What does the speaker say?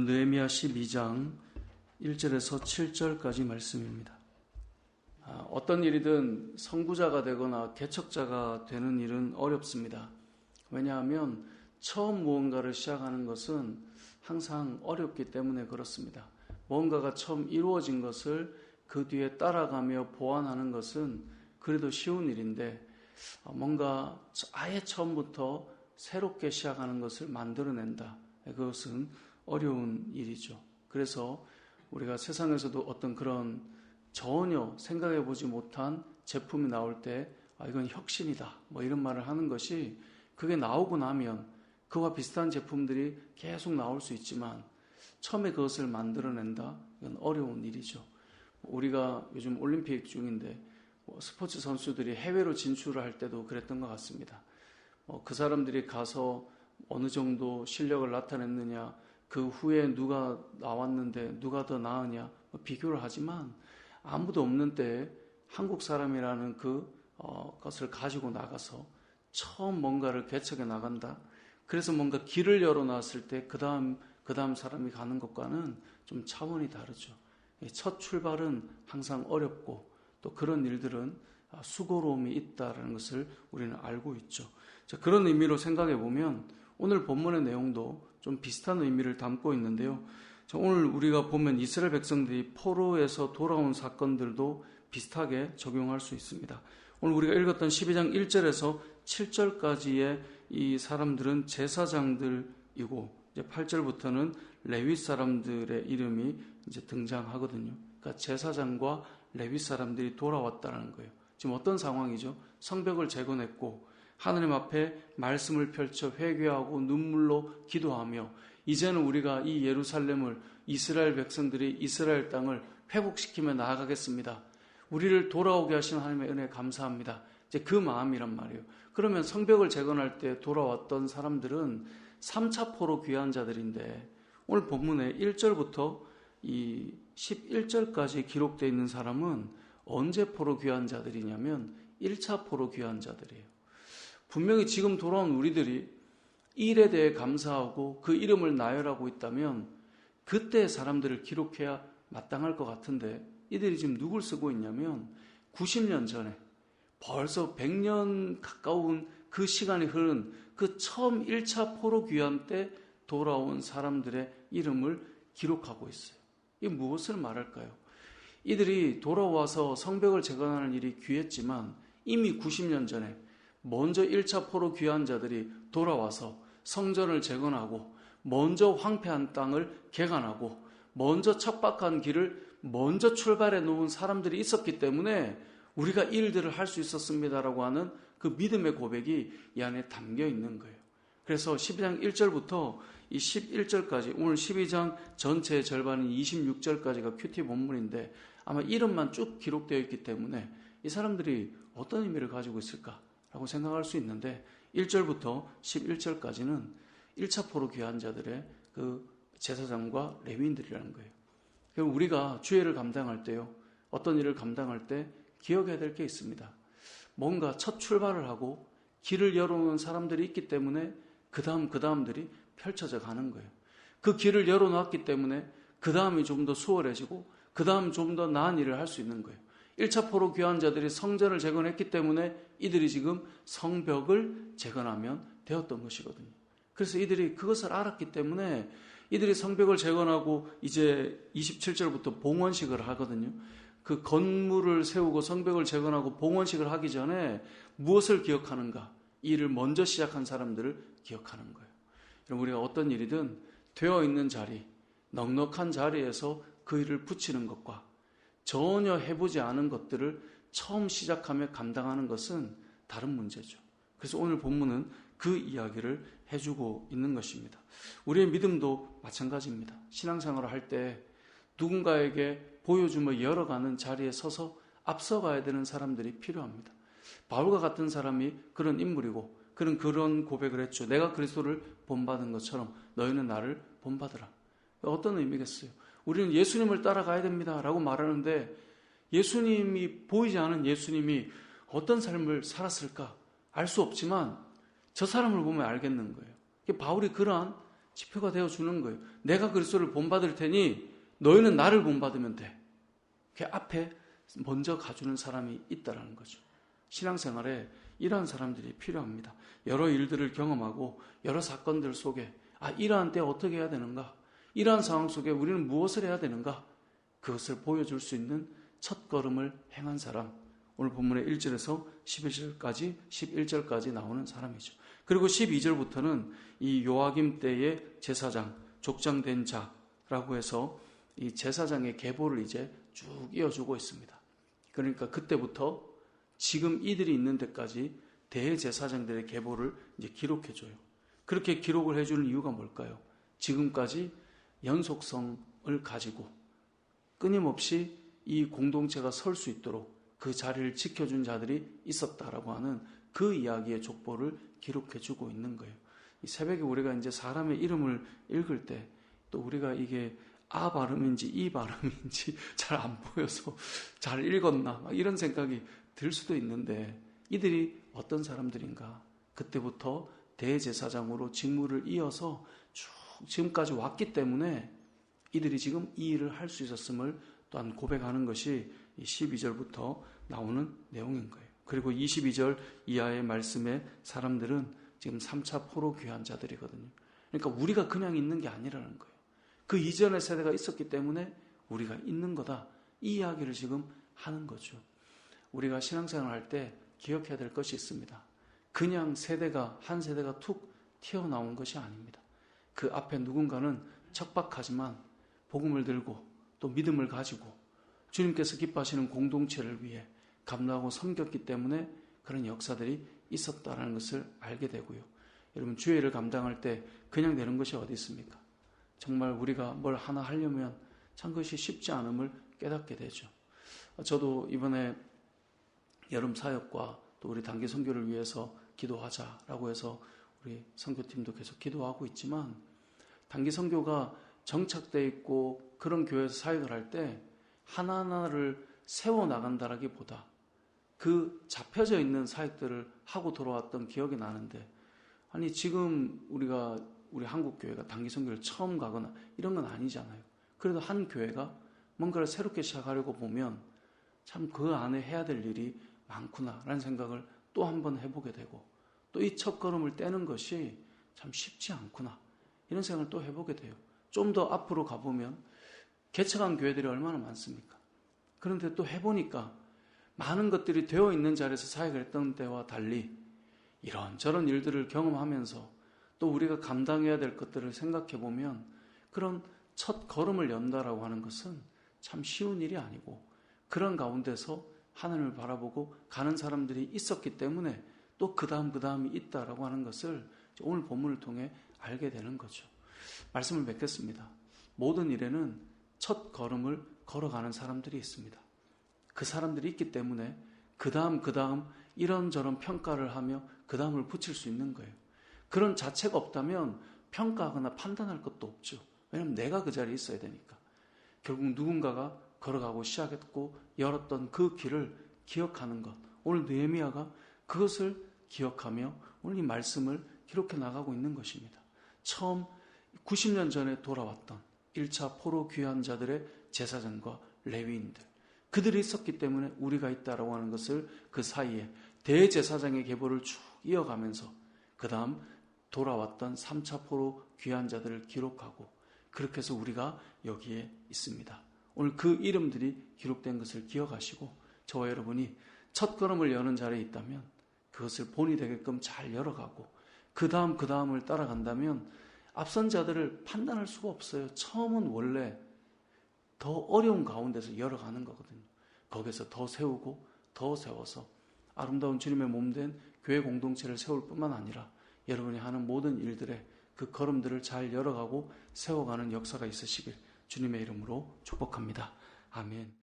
오늘은 느헤미야 12장 1절에서 7절까지 말씀입니다. 어떤 일이든 선구자가 되거나 개척자가 되는 일은 어렵습니다. 왜냐하면 처음 무언가를 시작하는 것은 항상 어렵기 때문에 그렇습니다. 뭔가가 처음 이루어진 것을 그 뒤에 따라가며 보완하는 것은 그래도 쉬운 일인데, 뭔가 아예 처음부터 새롭게 시작하는 것을 만들어낸다. 그것은 어려운 일이죠. 그래서 우리가 세상에서도 어떤 그런 전혀 생각해보지 못한 제품이 나올 때 이건 혁신이다 이런 말을 하는 것이, 그게 나오고 나면 그와 비슷한 제품들이 계속 나올 수 있지만 처음에 그것을 만들어낸다, 이건 어려운 일이죠. 우리가 요즘 올림픽 중인데 스포츠 선수들이 해외로 진출을 할 때도 그랬던 것 같습니다. 그 사람들이 가서 어느 정도 실력을 나타냈느냐, 그 후에 누가 나왔는데 누가 더 나으냐 비교를 하지만, 아무도 없는 때에 한국 사람이라는 것을 가지고 나가서 처음 뭔가를 개척해 나간다. 그래서 뭔가 길을 열어놨을 때 그 다음 사람이 가는 것과는 좀 차원이 다르죠. 첫 출발은 항상 어렵고 또 그런 일들은 수고로움이 있다는 것을 우리는 알고 있죠. 그런 의미로 생각해 보면 오늘 본문의 내용도 좀 비슷한 의미를 담고 있는데요. 오늘 우리가 보면 이스라엘 백성들이 포로에서 돌아온 사건들도 비슷하게 적용할 수 있습니다. 오늘 우리가 읽었던 12장 1절에서 7절까지의 이 사람들은 제사장들이고, 이제 8절부터는 레위 사람들의 이름이 이제 등장하거든요. 그러니까 제사장과 레위 사람들이 돌아왔다는 거예요. 지금 어떤 상황이죠? 성벽을 재건했고 하나님 앞에 말씀을 펼쳐 회개하고 눈물로 기도하며, 이제는 우리가 이 예루살렘을, 이스라엘 백성들이 이스라엘 땅을 회복시키며 나아가겠습니다. 우리를 돌아오게 하신 하나님의 은혜에 감사합니다. 이제 그 마음이란 말이에요. 그러면 성벽을 재건할 때 돌아왔던 사람들은 3차 포로 귀환 자들인데, 오늘 본문에 1절부터 이 11절까지 기록되어 있는 사람은 언제 포로 귀환 자들이냐면 1차 포로 귀환 자들이에요. 분명히 지금 돌아온 우리들이 이 일에 대해 감사하고 그 이름을 나열하고 있다면 그때 사람들을 기록해야 마땅할 것 같은데, 이들이 지금 누굴 쓰고 있냐면 90년 전에, 벌써 100년 가까운 그 시간이 흐른 그 처음 1차 포로 귀환 때 돌아온 사람들의 이름을 기록하고 있어요. 이게 무엇을 말할까요? 이들이 돌아와서 성벽을 재건하는 일이 귀했지만 이미 90년 전에 먼저 1차 포로 귀환 자들이 돌아와서 성전을 재건하고, 먼저 황폐한 땅을 개간하고, 먼저 척박한 길을 먼저 출발해 놓은 사람들이 있었기 때문에 우리가 이 일들을 할 수 있었습니다라고 하는 그 믿음의 고백이 이 안에 담겨 있는 거예요. 그래서 12장 1절부터 이 11절까지, 오늘 12장 전체의 절반인 26절까지가 큐티 본문인데 아마 이름만 쭉 기록되어 있기 때문에 이 사람들이 어떤 의미를 가지고 있을까라고 생각할 수 있는데, 1절부터 11절까지는 1차 포로 귀환 자들의 그 제사장과 레위인들이라는 거예요. 그럼 우리가 주일을 감당할 때요, 어떤 일을 감당할 때 기억해야 될 게 있습니다. 뭔가 첫 출발을 하고 길을 열어놓은 사람들이 있기 때문에 그 다음들이 펼쳐져 가는 거예요. 그 길을 열어놓았기 때문에 그 다음이 좀 더 수월해지고 그 다음 좀 더 나은 일을 할 수 있는 거예요. 1차 포로 귀환 자들이 성전을 재건했기 때문에 이들이 지금 성벽을 재건하면 되었던 것이거든요. 그래서 이들이 그것을 알았기 때문에 이들이 성벽을 재건하고 이제 27절부터 봉헌식을 하거든요. 그 건물을 세우고 성벽을 재건하고 봉헌식을 하기 전에 무엇을 기억하는가? 이 일을 먼저 시작한 사람들을 기억하는 거예요. 우리가 어떤 일이든 되어 있는 자리, 넉넉한 자리에서 그 일을 붙이는 것과 전혀 해보지 않은 것들을 처음 시작하며 감당하는 것은 다른 문제죠. 그래서 오늘 본문은 그 이야기를 해주고 있는 것입니다. 우리의 믿음도 마찬가지입니다. 신앙생활을 할 때 누군가에게 보여주며 열어가는 자리에 서서 앞서가야 되는 사람들이 필요합니다. 바울과 같은 사람이 그런 인물이고, 그는 그런 고백을 했죠. 내가 그리스도를 본받은 것처럼 너희는 나를 본받으라. 어떤 의미겠어요? 우리는 예수님을 따라가야 됩니다 라고 말하는데, 예수님이, 보이지 않은 예수님이 어떤 삶을 살았을까 알 수 없지만 저 사람을 보면 알겠는 거예요. 바울이 그러한 지표가 되어주는 거예요. 내가 그리스도를 본받을 테니 너희는 나를 본받으면 돼. 그 앞에 먼저 가주는 사람이 있다라는 거죠. 신앙생활에 이러한 사람들이 필요합니다. 여러 일들을 경험하고 여러 사건들 속에 이러한 때 어떻게 해야 되는가? 이러한 상황 속에 우리는 무엇을 해야 되는가? 그것을 보여줄 수 있는 첫 걸음을 행한 사람. 오늘 본문의 1절에서 11절까지 나오는 사람이죠. 그리고 12절부터는 이 요아김 때의 제사장, 족장된 자라고 해서 이 제사장의 계보를 이제 쭉 이어주고 있습니다. 그러니까 그때부터 지금 이들이 있는 데까지 대제사장들의 계보를 이제 기록해줘요. 그렇게 기록을 해주는 이유가 뭘까요? 지금까지 연속성을 가지고 끊임없이 이 공동체가 설 수 있도록 그 자리를 지켜준 자들이 있었다라고 하는 그 이야기의 족보를 기록해주고 있는 거예요. 이 새벽에 우리가 이제 사람의 이름을 읽을 때 또 우리가 이게 아 발음인지 이 발음인지 잘 안 보여서 잘 읽었나 막 이런 생각이 들 수도 있는데 이들이 어떤 사람들인가? 그때부터 대제사장으로 직무를 이어서 쭉 지금까지 왔기 때문에 이들이 지금 이 일을 할 수 있었음을 또한 고백하는 것이 12절부터 나오는 내용인 거예요. 그리고 22절 이하의 말씀의 사람들은 지금 3차 포로 귀한 자들이거든요. 그러니까 우리가 그냥 있는 게 아니라는 거예요. 그 이전의 세대가 있었기 때문에 우리가 있는 거다. 이 이야기를 지금 하는 거죠. 우리가 신앙생활 할 때 기억해야 될 것이 있습니다. 그냥 한 세대가 툭 튀어나온 것이 아닙니다. 그 앞에 누군가는 척박하지만 복음을 들고 또 믿음을 가지고 주님께서 기뻐하시는 공동체를 위해 감당하고 섬겼기 때문에 그런 역사들이 있었다는 것을 알게 되고요. 여러분 주일을 감당할 때 그냥 되는 것이 어디 있습니까? 정말 우리가 뭘 하나 하려면 참 그것이 쉽지 않음을 깨닫게 되죠. 저도 이번에 여름 사역과 또 우리 단기 선교를 위해서 기도하자라고 해서 우리 선교팀도 계속 기도하고 있지만 단기 선교가 정착되어 있고 그런 교회에서 사역을 할 때 하나하나를 세워나간다라기보다 그 잡혀져 있는 사역들을 하고 돌아왔던 기억이 나는데 아니 지금 우리 한국 교회가 단기 선교를 처음 가거나 이런 건 아니잖아요. 그래도 한 교회가 뭔가를 새롭게 시작하려고 보면 참 그 안에 해야 될 일이 많구나라는 생각을 또 한 번 해보게 되고 또 이 첫걸음을 떼는 것이 참 쉽지 않구나 이런 생각을 또 해보게 돼요. 좀 더 앞으로 가보면 개척한 교회들이 얼마나 많습니까? 그런데 또 해보니까 많은 것들이 되어 있는 자리에서 사역을 했던 때와 달리 이런저런 일들을 경험하면서 또 우리가 감당해야 될 것들을 생각해보면 그런 첫 걸음을 연다라고 하는 것은 참 쉬운 일이 아니고 그런 가운데서 하나님을 바라보고 가는 사람들이 있었기 때문에 또 그 다음이 있다라고 하는 것을 오늘 본문을 통해 알게 되는 거죠. 말씀을 맺겠습니다. 모든 일에는 첫 걸음을 걸어가는 사람들이 있습니다. 그 사람들이 있기 때문에 그 다음 이런저런 평가를 하며 그 다음을 붙일 수 있는 거예요. 그런 자체가 없다면 평가하거나 판단할 것도 없죠. 왜냐하면 내가 그 자리에 있어야 되니까. 결국 누군가가 걸어가고 시작했고 열었던 그 길을 기억하는 것. 오늘 느헤미야가 그것을 기억하며 오늘 이 말씀을 기록해 나가고 있는 것입니다. 처음 90년 전에 돌아왔던 1차 포로 귀한 자들의 제사장과 레위인들. 그들이 있었기 때문에 우리가 있다라고 하는 것을 그 사이에 대제사장의 계보를 쭉 이어가면서 그 다음 돌아왔던 3차 포로 귀한 자들을 기록하고 그렇게 해서 우리가 여기에 있습니다. 오늘 그 이름들이 기록된 것을 기억하시고 저와 여러분이 첫 걸음을 여는 자리에 있다면 그것을 본이 되게끔 잘 열어가고 그 다음을 따라간다면 앞선 자들을 판단할 수가 없어요. 처음은 원래 더 어려운 가운데서 열어가는 거거든요. 거기서 더 세우고 더 세워서 아름다운 주님의 몸된 교회 공동체를 세울 뿐만 아니라 여러분이 하는 모든 일들에 그 걸음들을 잘 열어가고 세워가는 역사가 있으시길 주님의 이름으로 축복합니다. 아멘.